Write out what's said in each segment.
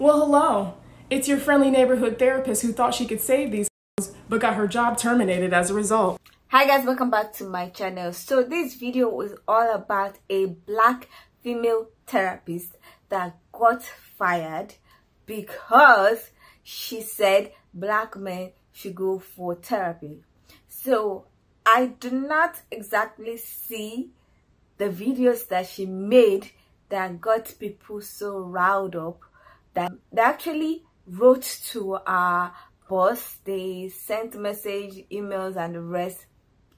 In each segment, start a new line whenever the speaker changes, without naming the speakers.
Well, hello. It's your friendly neighborhood therapist who thought she could save these but got her job terminated as a result.
Hi guys, welcome back to my channel. So this video is all about a black female therapist that got fired because she said black men should go for therapy. So I do not exactly see the videos that she made that got people so riled up that they actually wrote to our boss. They sent message, emails and the rest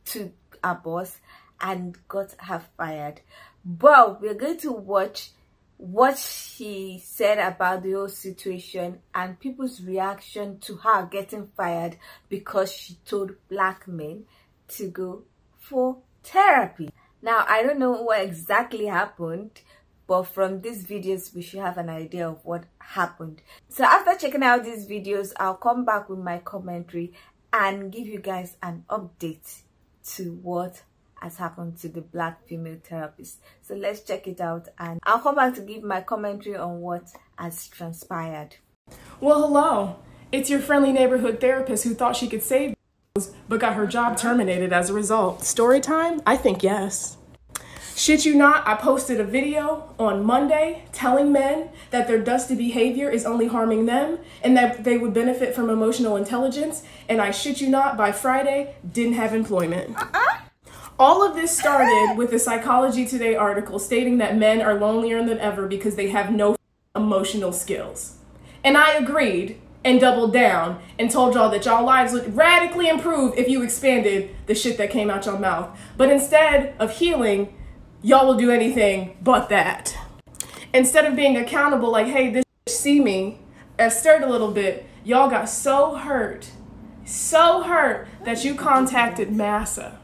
to our boss and got her fired. But we're going to watch what she said about the whole situation and people's reaction to her getting fired because she told black men to go for therapy. Now, I don't know what exactly happened, but from these videos, we should have an idea of what happened. So after checking out these videos, I'll come back with my commentary and give you guys an update to what has happened to the black female therapist. So let's check it out and I'll come back to give my commentary on what has transpired.
Well, hello. It's your friendly neighborhood therapist who thought she could save but got her job terminated as a result. Story time? I think yes. Shit you not, I posted a video on Monday telling men that their dusty behavior is only harming them and that they would benefit from emotional intelligence, and I shit you not, by Friday, didn't have employment. All of this started with a Psychology Today article stating that men are lonelier than ever because they have no emotional skills. And I agreed and doubled down and told y'all that y'all lives would radically improve if you expanded the shit that came out your mouth. But instead of healing, y'all will do anything but that. Instead of being accountable like, hey, this see me, and stirred a little bit, y'all got so hurt that you contacted massa.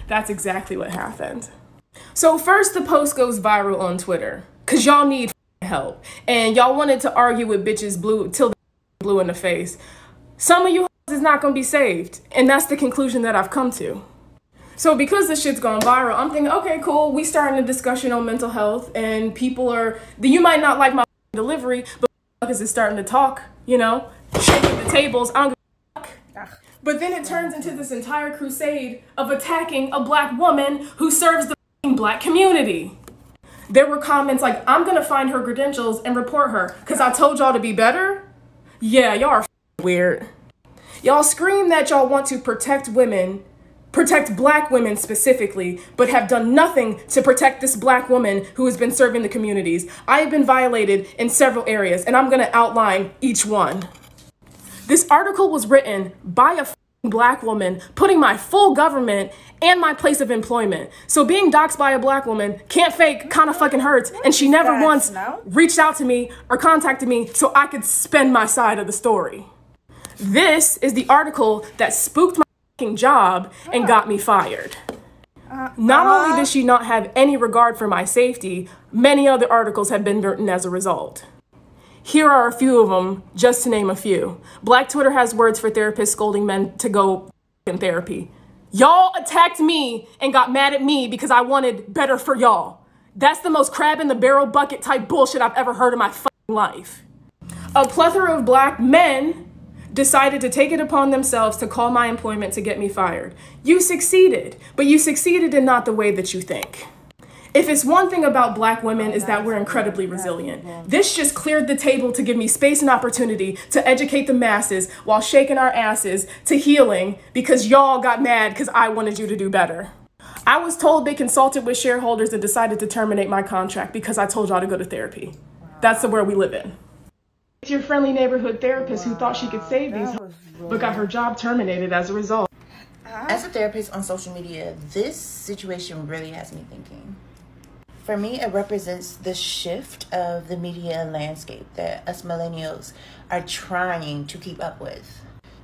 That's exactly what happened. So first the post goes viral on Twitter, cause y'all need help. And y'all wanted to argue with bitches till they blue in the face. Some of you is not gonna be saved. And that's the conclusion that I've come to. So because this shit's gone viral, I'm thinking, okay, cool. We starting a discussion on mental health and people are, you might not like my delivery, but is starting to talk, you know, shaking the tables. I don't give a fuck. But then it turns into this entire crusade of attacking a black woman who serves the black community. There were comments like, I'm gonna find her credentials and report her because I told y'all to be better. Yeah, y'all are weird. Y'all scream that y'all want to protect women, protect black women specifically, but have done nothing to protect this black woman who has been serving the communities. I have been violated in several areas, and I'm gonna outline each one. This article was written by a black woman, putting my full government and my place of employment. So being doxxed by a black woman can't fake, kind of fucking hurts, and she never once reached out to me or contacted me so I could spend my side of the story. This is the article that spooked my job and got me fired. Not only did she not have any regard for my safety, many other articles have been written as a result. Here are a few of them, just to name a few. Black Twitter has words for therapists scolding men to go in therapy. Y'all attacked me and got mad at me because I wanted better for y'all. That's the most crab in the barrel bucket type bullshit I've ever heard in my fucking life. A plethora of black men decided to take it upon themselves to call my employment to get me fired. You succeeded, but you succeeded in not the way that you think. If it's one thing about black women is that we're incredibly resilient. This just cleared the table to give me space and opportunity to educate the masses while shaking our asses to healing because y'all got mad because I wanted you to do better. I was told they consulted with shareholders and decided to terminate my contract because I told y'all to go to therapy. That's the world we live in. It's your friendly neighborhood therapist who thought she could save these but got her job terminated as a result.
As a therapist on social media, this situation really has me thinking. For me, it represents the shift of the media landscape that us millennials are trying to keep up with.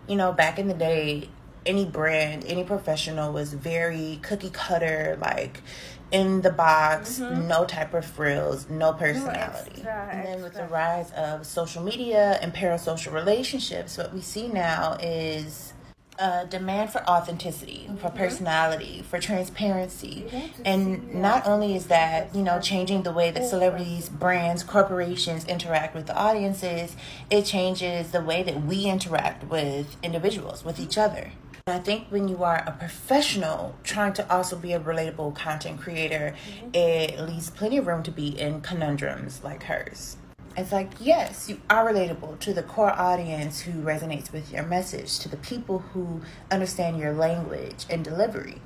You know, back in the day, any brand, any professional was very cookie cutter, like in the box, no type of frills, no personality. And then with the rise of social media and parasocial relationships, what we see now is a demand for authenticity, for personality, for transparency. And not only is that, you know, changing the way that celebrities, brands, corporations interact with the audiences, it changes the way that we interact with individuals, with each other. I think when you are a professional trying to also be a relatable content creator, it leaves plenty of room to be in conundrums like hers. It's like, yes, you are relatable to the core audience who resonates with your message, to the people who understand your language and delivery.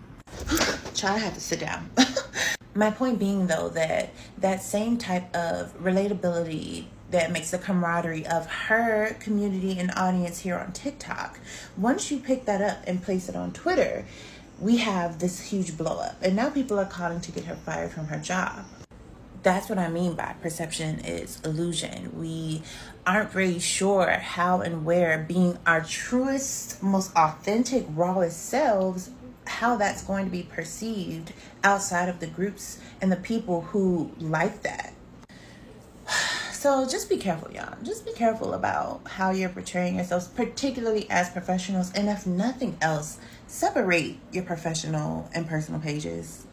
Child, I have to sit down. My point being, though, that same type of relatability that makes the camaraderie of her community and audience here on TikTok, once you pick that up and place it on Twitter, we have this huge blow up. And now people are calling to get her fired from her job. That's what I mean by perception is illusion. We aren't really sure how and where being our truest, most authentic, rawest selves, how that's going to be perceived outside of the groups and the people who like that. So just be careful, y'all. Just be careful about how you're portraying yourselves, particularly as professionals. And if nothing else, separate your professional and personal pages.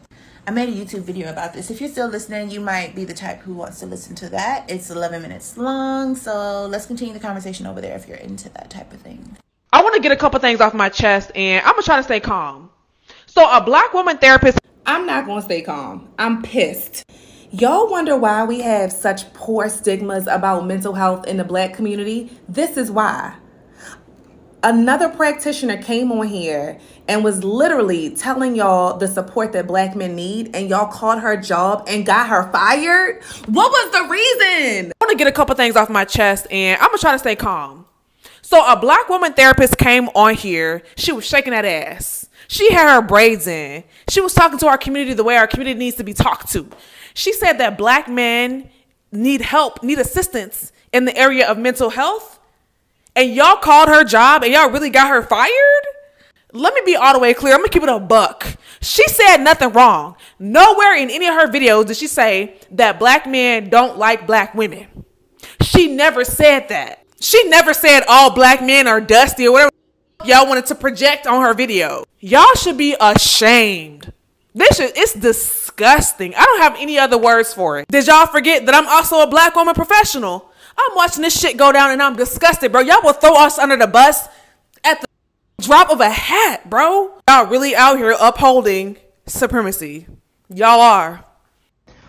I made a YouTube video about this. If you're still listening, you might be the type who wants to listen to that. It's 11 minutes long, so let's continue the conversation over there if you're into that type of thing.
I want to get a couple things off my chest, and I'm going to try to stay calm. So a black woman therapist...
I'm not going to stay calm. I'm pissed. Y'all wonder why we have such poor stigmas about mental health in the black community? This is why. Another practitioner came on here and was literally telling y'all the support that black men need, and y'all called her job and got her fired? What was the reason?
I want to get a couple things off my chest, and I'm going to try to stay calm. So a black woman therapist came on here. She was shaking that ass. She had her braids in. She was talking to our community the way our community needs to be talked to. She said that black men need help, need assistance in the area of mental health. And y'all called her job and y'all really got her fired? Let me be all the way clear. I'm going to keep it a buck. She said nothing wrong. Nowhere in any of her videos did she say that black men don't like black women. She never said that. She never said all black men are dusty or whatever y'all wanted to project on her video. Y'all should be ashamed. It's disgusting. I don't have any other words for it. Did y'all forget that I'm also a black woman professional? I'm watching this shit go down and I'm disgusted, bro. Y'all will throw us under the bus at the drop of a hat, bro. Y'all really out here upholding supremacy. Y'all are.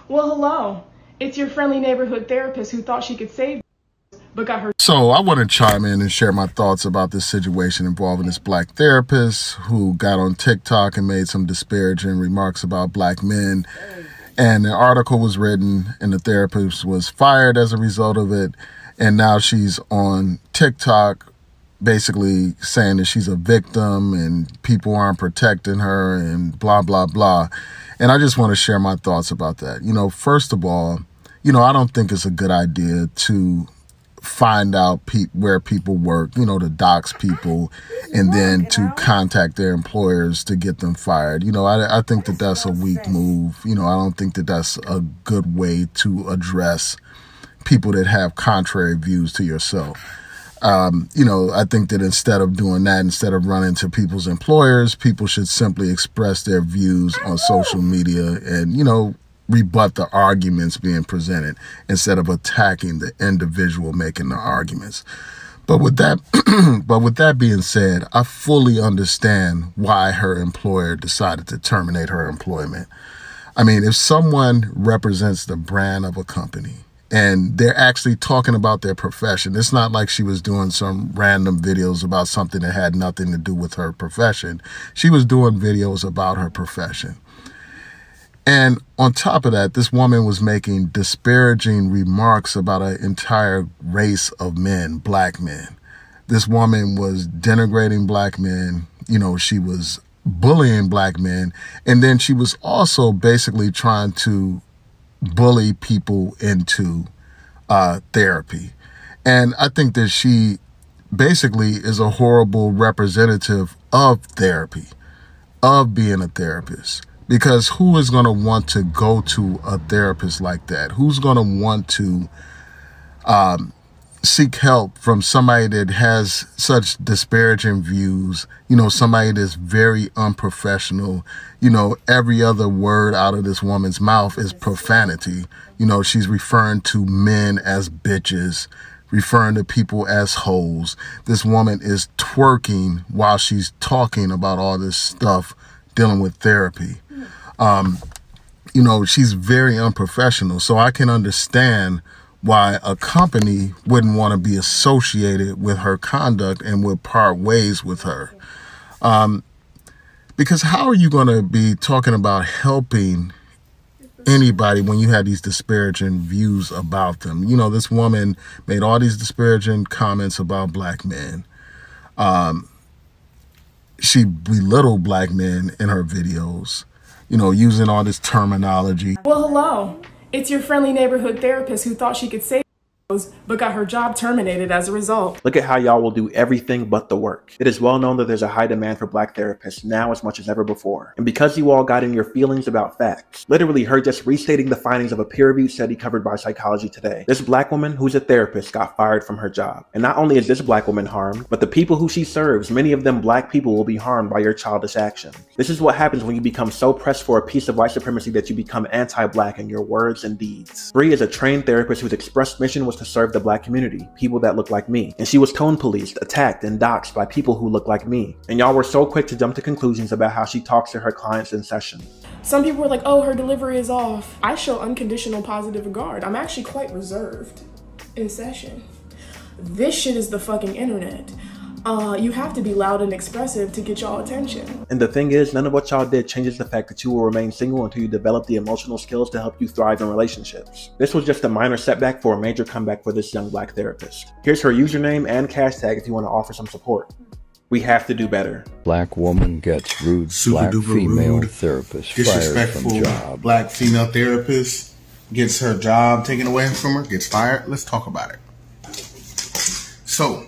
Well, hello. It's your friendly neighborhood therapist who thought she could save but got her.
So I want to chime in and share my thoughts about this situation involving this black therapist who got on TikTok and made some disparaging remarks about black men. And an article was written and the therapist was fired as a result of it. And now she's on TikTok basically saying that she's a victim and people aren't protecting her and blah, blah, blah. And I just want to share my thoughts about that. You know, first of all, you know, I don't think it's a good idea to find out where people work, you know, to dox people and then to contact their employers to get them fired. You know, I think that that's a weak move. You know, I don't think that that's a good way to address people that have contrary views to yourself. You know, I think that instead of doing that, instead of running to people's employers, people should simply express their views on social media and, you know, rebut the arguments being presented instead of attacking the individual making the arguments. But with that being said, I fully understand why her employer decided to terminate her employment. I mean, if someone represents the brand of a company and they're actually talking about their profession, it's not like she was doing some random videos about something that had nothing to do with her profession. She was doing videos about her profession. And on top of that, this woman was making disparaging remarks about an entire race of men, black men. This woman was denigrating black men. You know, she was bullying black men. And then she was also basically trying to bully people into therapy. And I think that she basically is a horrible representative of therapy, of being a therapist. Because who is going to want to go to a therapist like that? Who's going to want to seek help from somebody that has such disparaging views, you know, somebody that's very unprofessional. You know, every other word out of this woman's mouth is profanity. You know, she's referring to men as bitches, referring to people as hoes. This woman is twerking while she's talking about all this stuff dealing with therapy. You know, she's very unprofessional. So I can understand why a company wouldn't want to be associated with her conduct and would part ways with her. Because how are you going to be talking about helping anybody when you have these disparaging views about them? You know, this woman made all these disparaging comments about black men. She belittled black men in her videos, you know, using all this terminology.
Well, hello. It's your friendly neighborhood therapist who thought she could save but got her job terminated as a result.
Look at how y'all will do everything but the work. It is well known that there's a high demand for black therapists now as much as ever before. And because you all got in your feelings about facts, literally her just restating the findings of a peer-reviewed study covered by Psychology Today, this black woman who's a therapist got fired from her job. And not only is this black woman harmed, but the people who she serves, many of them black people, will be harmed by your childish action. This is what happens when you become so pressed for a piece of white supremacy that you become anti-black in your words and deeds. Bree is a trained therapist whose express mission was to serve the black community, people that look like me. And she was tone policed, attacked, and doxxed by people who look like me. And y'all were so quick to jump to conclusions about how she talks to her clients in session.
Some people were like, oh, her delivery is off. I show unconditional positive regard. I'm actually quite reserved in session. This shit is the fucking internet. You have to be loud and expressive to get y'all attention.
And the thing is, none of what y'all did changes the fact that you will remain single until you develop the emotional skills to help you thrive in relationships. This was just a minor setback for a major comeback for this young black therapist. Here's her username and hashtag if you want to offer some support. We have to do better.
Black woman gets rude. Black female therapist fired from job.
Black female therapist gets her job taken away from her, gets fired. Let's talk about it. So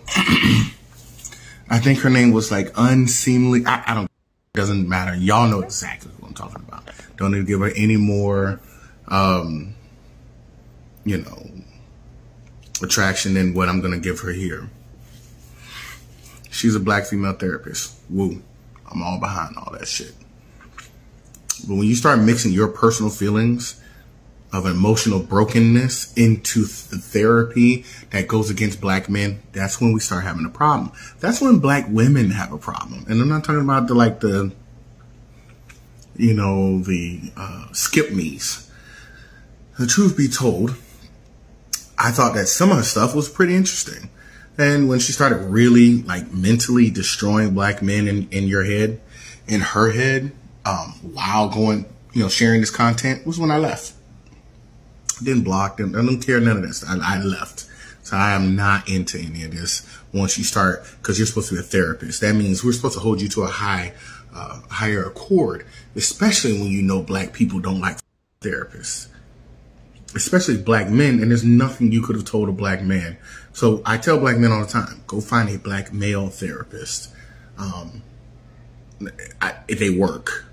I think her name was like unseemly. I don't, doesn't matter. Y'all know exactly what I'm talking about. Don't need to give her any more, you know, attraction than what I'm going to give her here. She's a black female therapist. Woo. I'm all behind all that shit. But when you start mixing your personal feelings of emotional brokenness into the therapy that goes against black men, that's when we start having a problem. That's when black women have a problem. And I'm not talking about the you know, the skip me's. The truth be told, I thought that some of her stuff was pretty interesting. And when she started really like mentally destroying black men in your head, in her head, while going, you know, sharing this content, was when I left. Didn't block them. I don't care none of this. I left. So I am not into any of this. Once you start, because you're supposed to be a therapist, that means we're supposed to hold you to a higher accord, especially when you know black people don't like therapists, especially black men. And there's nothing you could have told a black man. So I tell black men all the time, go find a black male therapist. They work.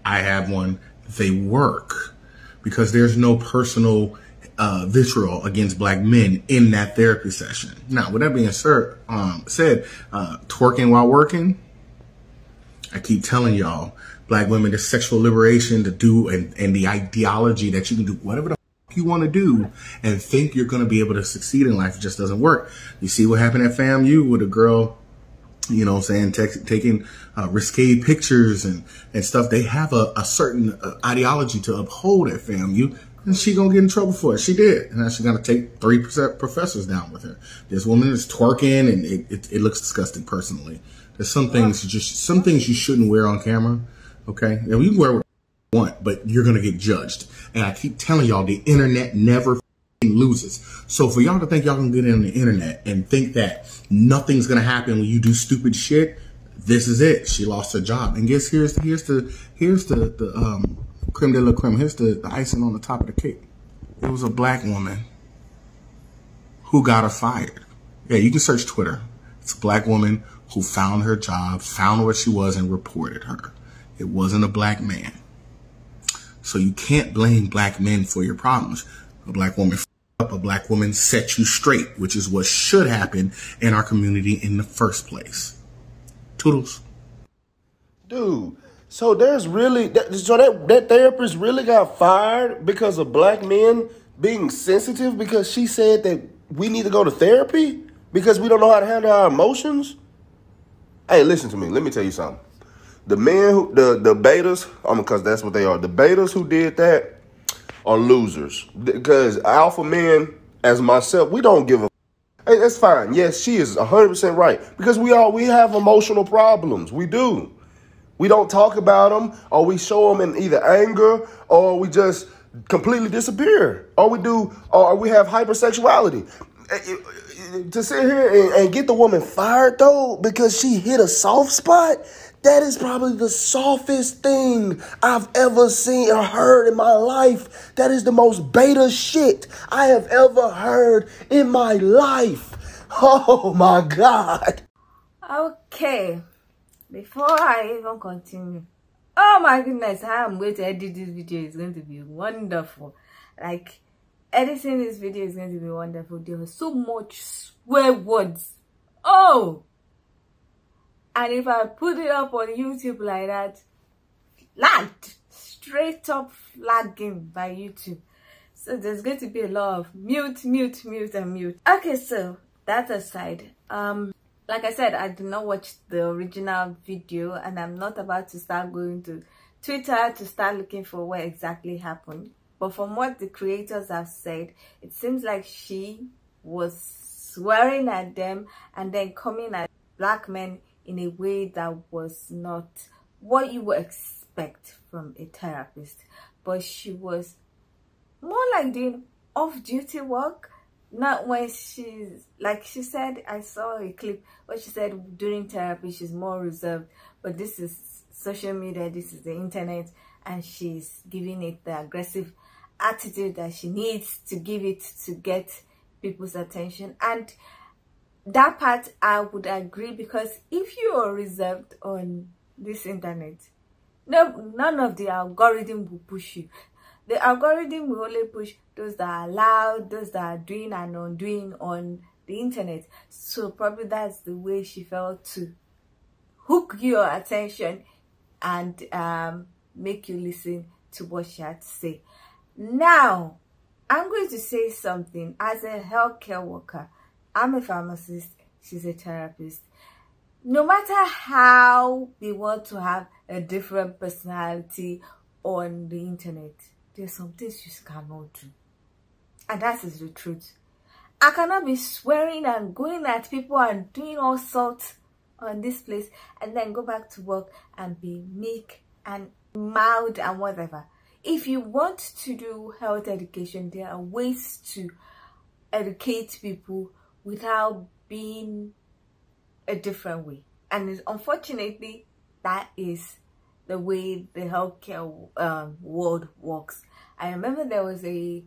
I have one. They work. Because there's no personal vitriol against black men in that therapy session. Now, with that being said, twerking while working, I keep telling y'all, black women, the sexual liberation to do and the ideology that you can do whatever the fuck you want to do and think you're going to be able to succeed in life, it just doesn't work. You see what happened at FAMU with a girl, you know what I'm saying, taking risque pictures and stuff. They have a certain ideology to uphold at FAMU, and she gonna get in trouble for it. She did, and now she's gonna take 3 professors down with her. This woman is twerking, and it looks disgusting. Personally, there's some things you shouldn't wear on camera. Okay, now you can wear what you want, but you're gonna get judged. And I keep telling y'all, the internet never loses. So for y'all to think y'all can get in on the internet and think that nothing's gonna happen when you do stupid shit, this is it. She lost her job. And guess here's the creme de la creme. Here's the icing on the top of the cake. It was a black woman who got her fired. Yeah, you can search Twitter. It's a black woman who found her job, found where she was, and reported her. It wasn't a black man. So you can't blame black men for your problems. A black woman up a black woman set you straight, which is what should happen in our community in the first place. Toodles.
Dude, so there's really, that therapist really got fired because of black men being sensitive because she said that we need to go to therapy because we don't know how to handle our emotions? Hey, listen to me. Let me tell you something. The men, the betas, because that's what they are. The betas who did that are losers. Because alpha men, as myself, we don't give a. Hey, that's fine. Yes, she is 100% right. Because we have emotional problems. We do. We don't talk about them, or we show them in either anger, or we just completely disappear, or we have hypersexuality. To sit here and get the woman fired, though, because she hit a soft spot, that is probably the softest thing I've ever seen or heard in my life. That is the most beta shit I have ever heard in my life. Oh, my God.
Okay, before I even continue, oh my goodness, how I'm going to edit this video is going to be wonderful. Like, editing this video is going to be wonderful. There was so much swear words. Oh! And if I put it up on YouTube like that, flagged, straight up flagging by YouTube. So there's going to be a lot of mute, and mute. Okay, so that aside, like I said, I did not watch the original video, and I'm not about to start going to Twitter to start looking for what exactly happened. But from what the creators have said, it seems like she was swearing at them and then coming at black men in a way that was not what you would expect from a therapist. But she was more like doing off-duty work. Not when she's, like she said, I saw a clip where she said during therapy she's more reserved. But this is social media, this is the internet, and she's giving it the aggressive attitude that she needs to give it to get people's attention. And that part I would agree, because if you are reserved on this internet, none of the algorithm will push you. The algorithm will only push those that are loud, those that are doing and undoing on the internet. So probably that's the way she felt to hook your attention and make you listen to what she had to say. Now, I'm going to say something. As a healthcare worker, I'm a pharmacist, she's a therapist. No matter how we want to have a different personality on the internet, there's some things you cannot do. And that is the truth. I cannot be swearing and going at people and doing all sorts on this place and then go back to work and be meek and mild and whatever. If you want to do health education, there are ways to educate people without being a different way. And unfortunately, that is the way the healthcare world works. I remember there was a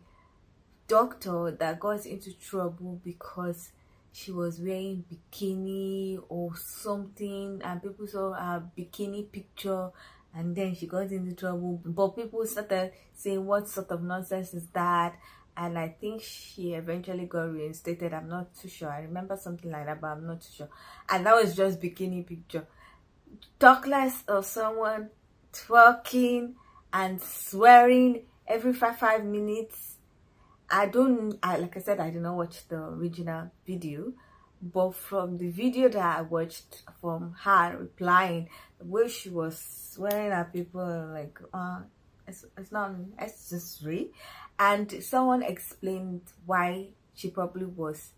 doctor that got into trouble because she was wearing bikini or something, and people saw her bikini picture, and then she got into trouble. But people started saying, what sort of nonsense is that? And I think she eventually got reinstated. I'm not too sure. I remember something like that, but I'm not too sure. And that was just bikini picture. Talk less of someone twerking and swearing every five minutes. Like I said, I did not watch the original video, but from the video that I watched from her replying, the way she was swearing at people, like it's not necessary. And someone explained why she probably was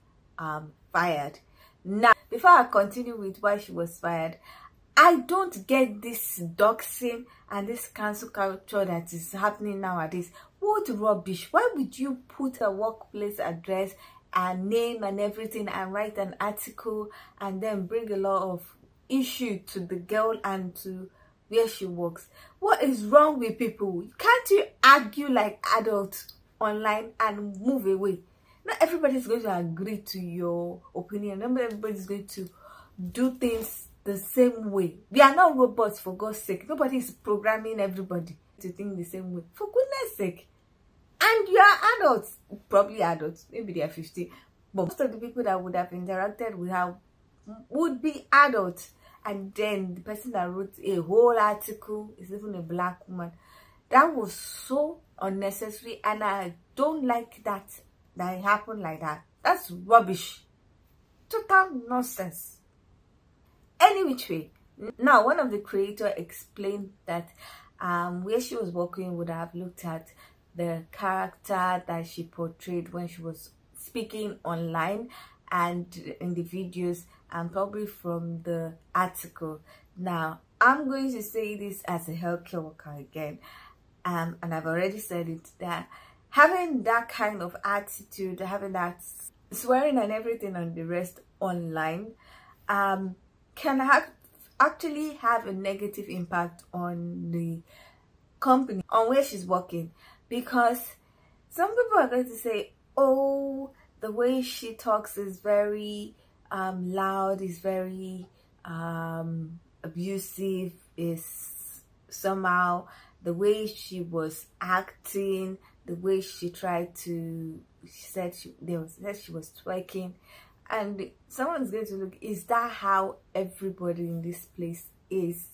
fired. Now, before I continue with why she was fired, I don't get this doxing and this cancel culture that is happening nowadays. What rubbish. Why would you put a workplace address and name and everything and write an article and then bring a lot of issue to the girl and to where she works? What is wrong with people? Can't you argue like adults online and move away? Not everybody's going to agree to your opinion. Not everybody's going to do things the same way. We are not robots, for God's sake. Nobody is programming everybody to think the same way. For goodness sake. And you are adults, probably adults, maybe they are 50, but most of the people that would have interacted with her would be adults. And then the person that wrote a whole article is even a black woman. That was so unnecessary, and I don't like that it happened like that. That's rubbish. Total nonsense. Any which way. Now, one of the creators explained that where she was working would have looked at the character that she portrayed when she was speaking online and in the videos, and probably from the article. Now, I'm going to say this as a healthcare worker again, and I've already said it, that having that kind of attitude, having that swearing and everything on the rest online, can actually have a negative impact on the company, on where she's working, because some people are going to say, oh, the way she talks is very loud, is very abusive, is somehow the way she was acting, the way she tried to, she said she was twerking, and someone's going to look, is that how everybody in this place is?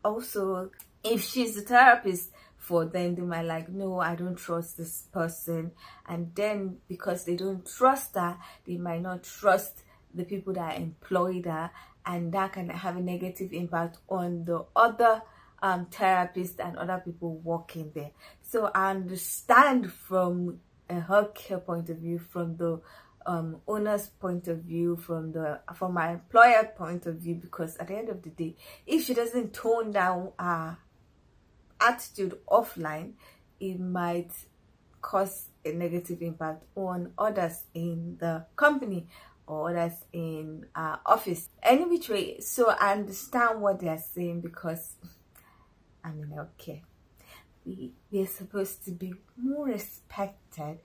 Also, if she's a therapist for them, they might like, no, I don't trust this person, and then because they don't trust her, they might not trust the people that employed her, and that can have a negative impact on the other therapists and other people working there. So I understand from a healthcare point of view, from the owner's point of view, from my employer point of view, because at the end of the day, if she doesn't tone down her attitude offline, it might cause a negative impact on others in the company or others in office. Any which way, so I understand what they are saying, because I'm in healthcare. We are supposed to be more respected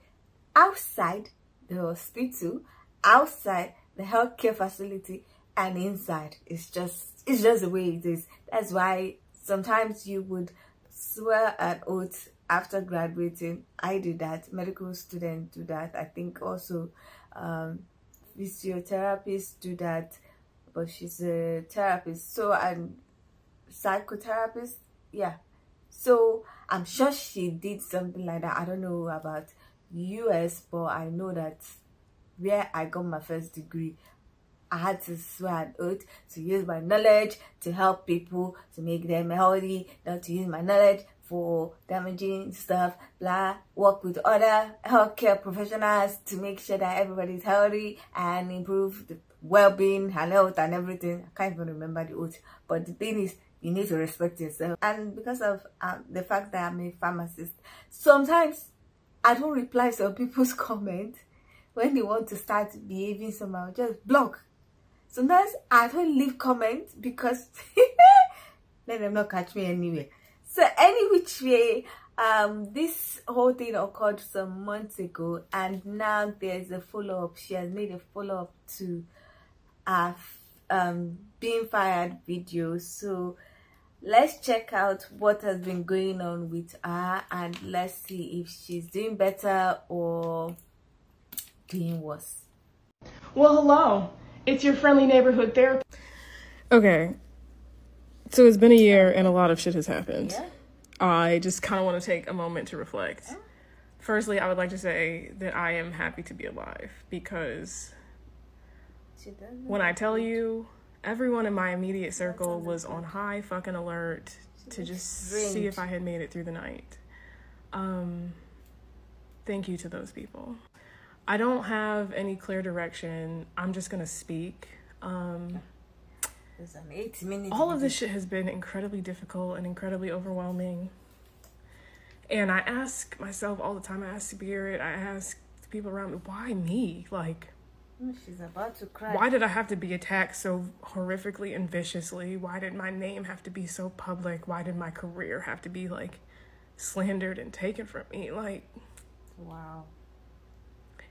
outside the hospital, outside the healthcare facility, and inside. It's just the way it is. That's why sometimes you would swear an oath after graduating. I do that. Medical students do that. I think also physiotherapists do that, but she's a therapist, so I'm psychotherapist. Yeah, so I'm sure she did something like that. I don't know about US, but I know that where I got my first degree, I had to swear an oath to use my knowledge to help people, to make them healthy, not to use my knowledge for damaging stuff, blah, work with other healthcare professionals to make sure that everybody's healthy and improve the well-being and health and everything. I can't even remember the oath, but the thing is, you need to respect yourself. And because of the fact that I'm a pharmacist, sometimes I don't reply to people's comments when they want to start behaving somehow. Just block. Sometimes I don't leave comments because let them not catch me anyway. So any which way, this whole thing occurred some months ago, and now there's a follow-up. She has made a follow-up to being fired video. So let's check out what has been going on with her, and let's see if she's doing better or doing worse.
Well, hello. It's your friendly neighborhood therapist. Okay. So it's been a year and a lot of shit has happened. Yeah. I just kind of want to take a moment to reflect. Yeah. Firstly, I would like to say that I am happy to be alive, because when I tell you, everyone in my immediate circle was on high fucking alert to just see if I had made it through the night. Thank you to those people. I don't have any clear direction. I'm just gonna speak. All of this shit has been incredibly difficult and incredibly overwhelming. And I ask myself all the time, I ask Spirit, I ask the people around me, why me? Like,
she's about to cry.
Why did I have to be attacked so horrifically and viciously? Why did my name have to be so public? Why did my career have to be, like, slandered and taken from me? Like,
wow.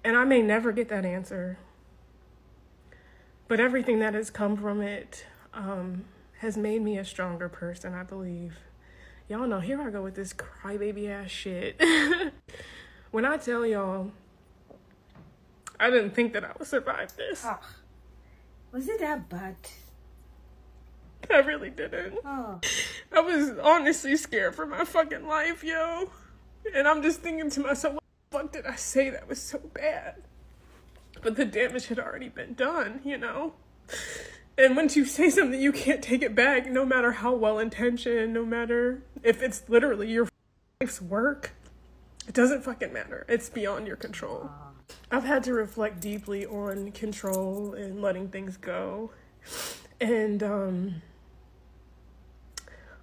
And I may never get that answer, but everything that has come from it has made me a stronger person, I believe. Y'all know, here I go with this crybaby ass shit. When I tell y'all, I didn't think that I would survive this.
Oh. Was it that bad?
I really didn't.
Oh.
I was honestly scared for my fucking life, yo. And I'm just thinking to myself, what the fuck did I say that was so bad? But the damage had already been done, you know? And once you say something, you can't take it back, no matter how well-intentioned, no matter if it's literally your life's work. It doesn't fucking matter. It's beyond your control. I've had to reflect deeply on control and letting things go. And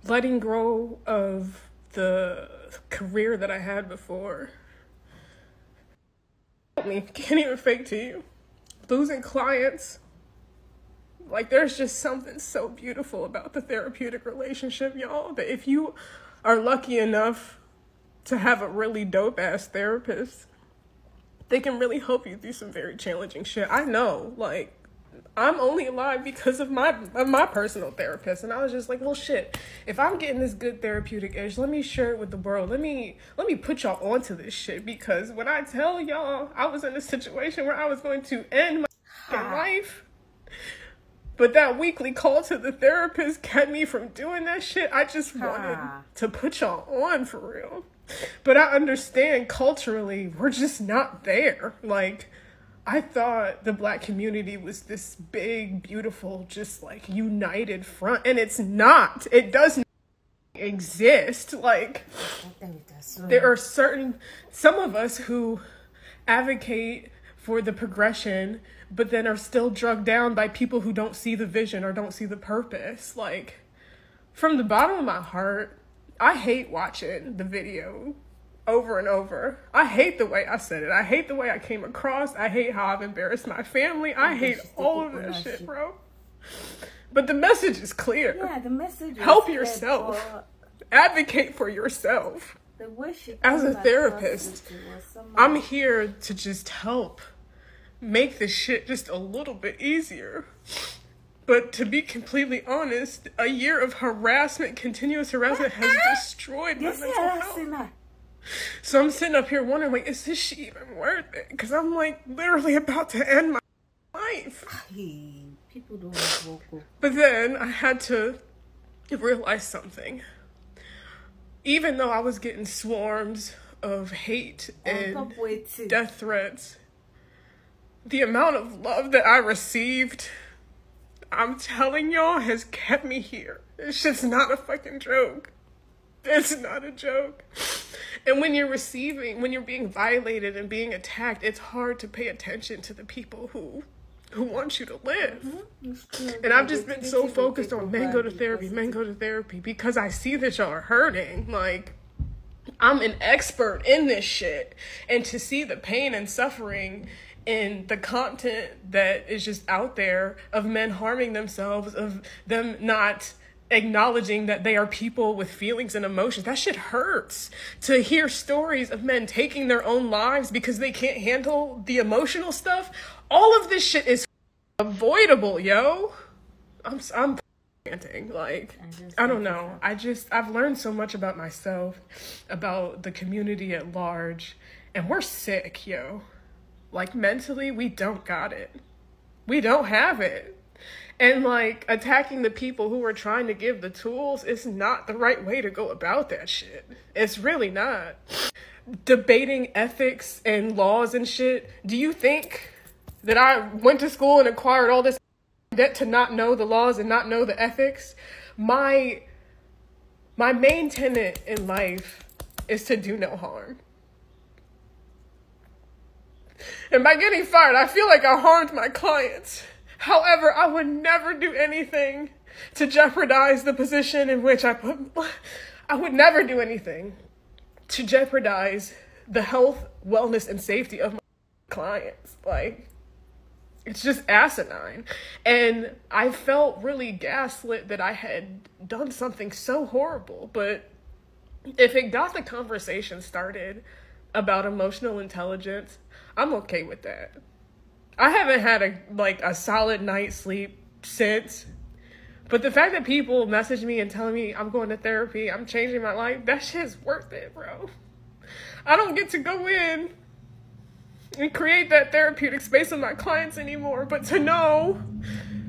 letting go of the career that I had before. I can't even fake to you. Losing clients. Like, there's just something so beautiful about the therapeutic relationship, y'all, that if you are lucky enough to have a really dope-ass therapist, they can really help you through some very challenging shit. I know, like, I'm only alive because of my personal therapist, and I was just like, well, shit, if I'm getting this good therapeutic edge, let me share it with the world. Let me put y'all onto this shit, because when I tell y'all I was in a situation where I was going to end my life, but that weekly call to the therapist kept me from doing that shit. I just wanted to put y'all on for real. But I understand culturally, we're just not there. Like, I thought the Black community was this big, beautiful, just like united front. And it's not. It does not exist. Like, there are some of us who advocate for the progression, but then are still drugged down by people who don't see the vision or don't see the purpose. Like, from the bottom of my heart, I hate watching the video over and over. I hate the way I said it. I hate the way I came across. I hate how I've embarrassed my family. I hate all of that shit, bro. But the message is clear.
Yeah, the message is
help yourself. Advocate for yourself. As a therapist, I'm here to just help make this shit just a little bit easier. But to be completely honest, a year of harassment, continuous harassment, has destroyed my mental health. So I'm sitting up here wondering, like, is this shit even worth it? Because I'm, like, literally about to end my life.
People don't have vocal.
But then I had to realize something. Even though I was getting swarms of hate and death threats, the amount of love that I received, I'm telling y'all, has kept me here. It's just not a fucking joke. It's not a joke. And when you're being violated and being attacked, it's hard to pay attention to the people who want you to live. And I've just been so focused on men go to therapy, because I see that y'all are hurting. Like, I'm an expert in this shit. And to see the pain and suffering in the content that is just out there of men harming themselves, of them not acknowledging that they are people with feelings and emotions, that shit hurts. To hear stories of men taking their own lives because they can't handle the emotional stuff, all of this shit is avoidable, yo. I'm ranting. Like, I don't know. I've learned so much about myself, about the community at large, and we're sick, yo. Like, mentally, we don't got it. We don't have it. And, like, attacking the people who are trying to give the tools is not the right way to go about that shit. It's really not. Debating ethics and laws and shit. Do you think that I went to school and acquired all this debt to not know the laws and not know the ethics? My main tenet in life is to do no harm. And by getting fired, I feel like I harmed my clients. However, I would never do anything to jeopardize the position in which I would never do anything to jeopardize the health, wellness, and safety of my clients. Like, it's just asinine. And I felt really gaslit that I had done something so horrible. But if it got the conversation started about emotional intelligence, I'm okay with that. I haven't had a solid night's sleep since, But the fact that people message me and telling me I'm going to therapy, I'm changing my life, that shit's worth it, bro. I don't get to go in and create that therapeutic space with my clients anymore, but to know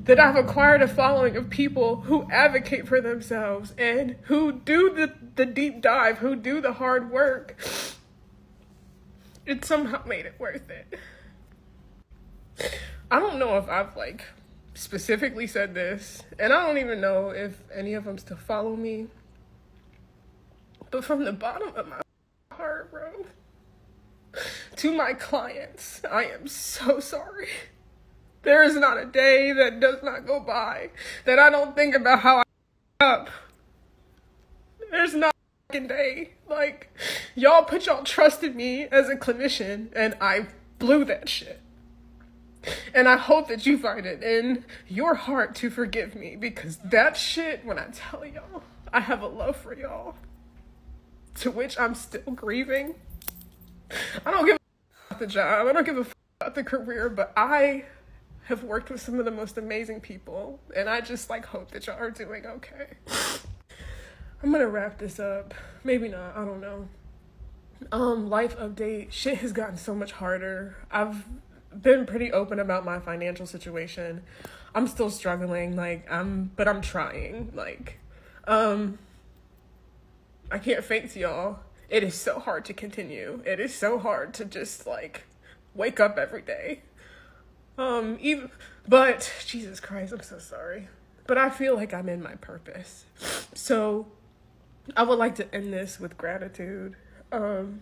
that I've acquired a following of people who advocate for themselves and who do the deep dive, who do the hard work, it somehow made it worth it. I don't know if I've like specifically said this, and I don't even know if any of them still follow me, but from the bottom of my heart, bro, to my clients, I am so sorry. There is not a day that does not go by that I don't think about how I up. There's not a day. Like, y'all put y'all trust in me as a clinician, and I blew that shit. And I hope that you find it in your heart to forgive me, because that shit, when I tell y'all, I have a love for y'all, to which I'm still grieving. I don't give a about the job. I don't give a about the career, but I have worked with some of the most amazing people, and I just like hope that y'all are doing okay. I'm gonna wrap this up. Maybe not, I don't know. Life update. Shit has gotten so much harder. I've been pretty open about my financial situation. I'm still struggling, but I'm trying. I can't fake to y'all. It is so hard to continue. It is so hard to just wake up every day. But Jesus Christ, I'm so sorry. But I feel like I'm in my purpose. So I would like to end this with gratitude. When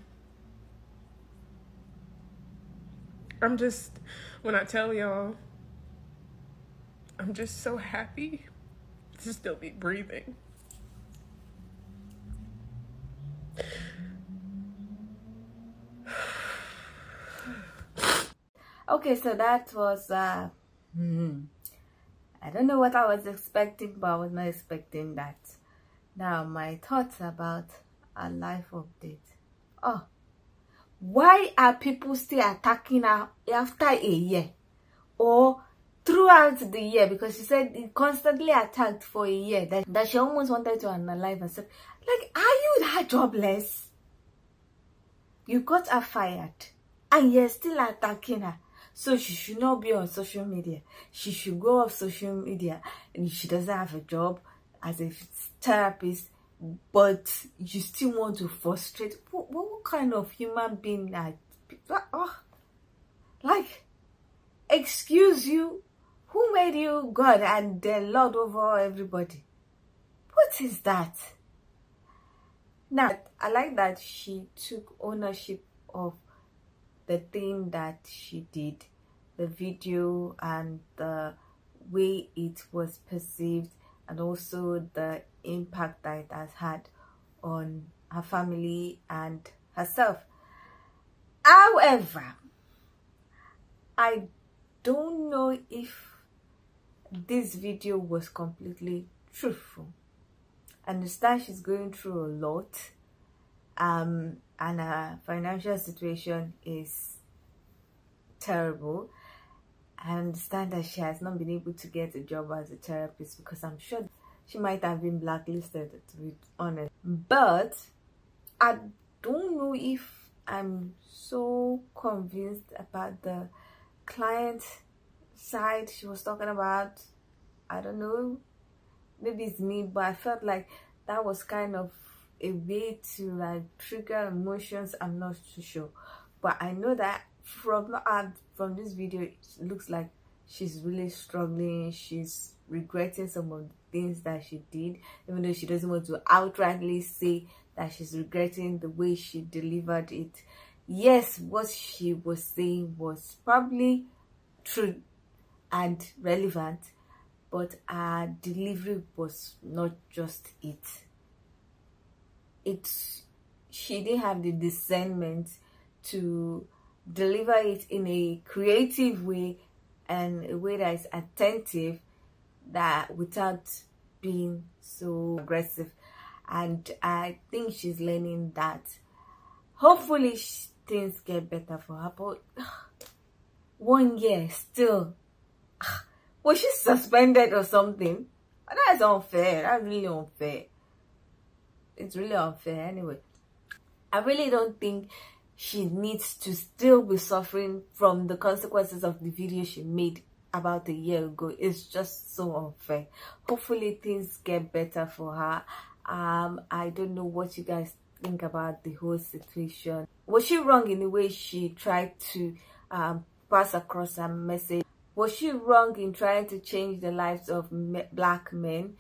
I tell y'all, I'm just so happy to still be breathing.
Okay, so that was I don't know what I was expecting, but I was not expecting that. Now my thoughts about a life update. Oh, why are people still attacking her after a year or throughout the year? Because she said he constantly attacked for a year, that she almost wanted to unalive herself. Like, are you that jobless? You got her fired and you're still attacking her. So she should not be on social media. She should go off social media, and she doesn't have a job as a therapist, but you still want to frustrate. What kind of human being are people? Oh, like, excuse you, who made you God and the Lord over everybody? What is that? Now, I like that she took ownership of the thing that she did, the video and the way it was perceived, and also the impact that it has had on her family and herself. However, I don't know if this video was completely truthful. I understand she's going through a lot, and her financial situation is terrible. I understand that she has not been able to get a job as a therapist, because I'm sure she might have been blacklisted, to be honest. But I don't know if I'm so convinced about the client side she was talking about. I don't know, maybe it's me, but I felt like that was kind of a way to trigger emotions. I'm not too sure, but I know that from this video it looks like she's really struggling. She's regretting some of the things that she did, even though she doesn't want to outrightly say that she's regretting the way she delivered it. Yes, what she was saying was probably true and relevant, but her delivery was not just it. She didn't have the discernment to deliver it in a creative way and a way that is attentive, that without being so aggressive. And I think she's learning that. Hopefully things get better for her, but 1 year still. Was she suspended or something? That's unfair. That's really unfair. It's really unfair anyway. I really don't think she needs to still be suffering from the consequences of the video she made about a year ago. It's just so unfair. Hopefully things get better for her. I don't know what you guys think about the whole situation. Was she wrong in the way she tried to pass across her message? Was she wrong in trying to change the lives of black men?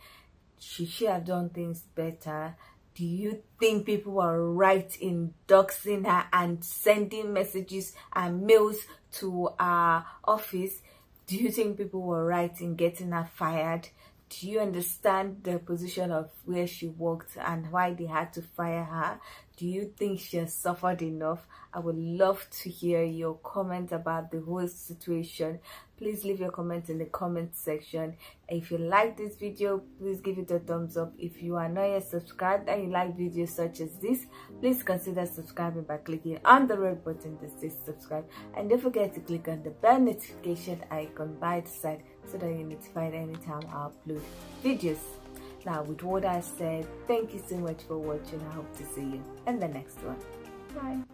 Should she have done things better? Do you think people were right in doxing her and sending messages and mails to our office? Do you think people were right in getting her fired? Do you understand the position of where she worked and why they had to fire her? Do you think she has suffered enough? I would love to hear your comment about the whole situation. Please leave your comment in the comment section. If you like this video, please give it a thumbs up. If you are not yet subscribed and you like videos such as this, please consider subscribing by clicking on the red button that says subscribe. And don't forget to click on the bell notification icon by the side so that you're notified anytime I upload videos. Now, with what I said, thank you so much for watching. I hope to see you in the next one. Bye.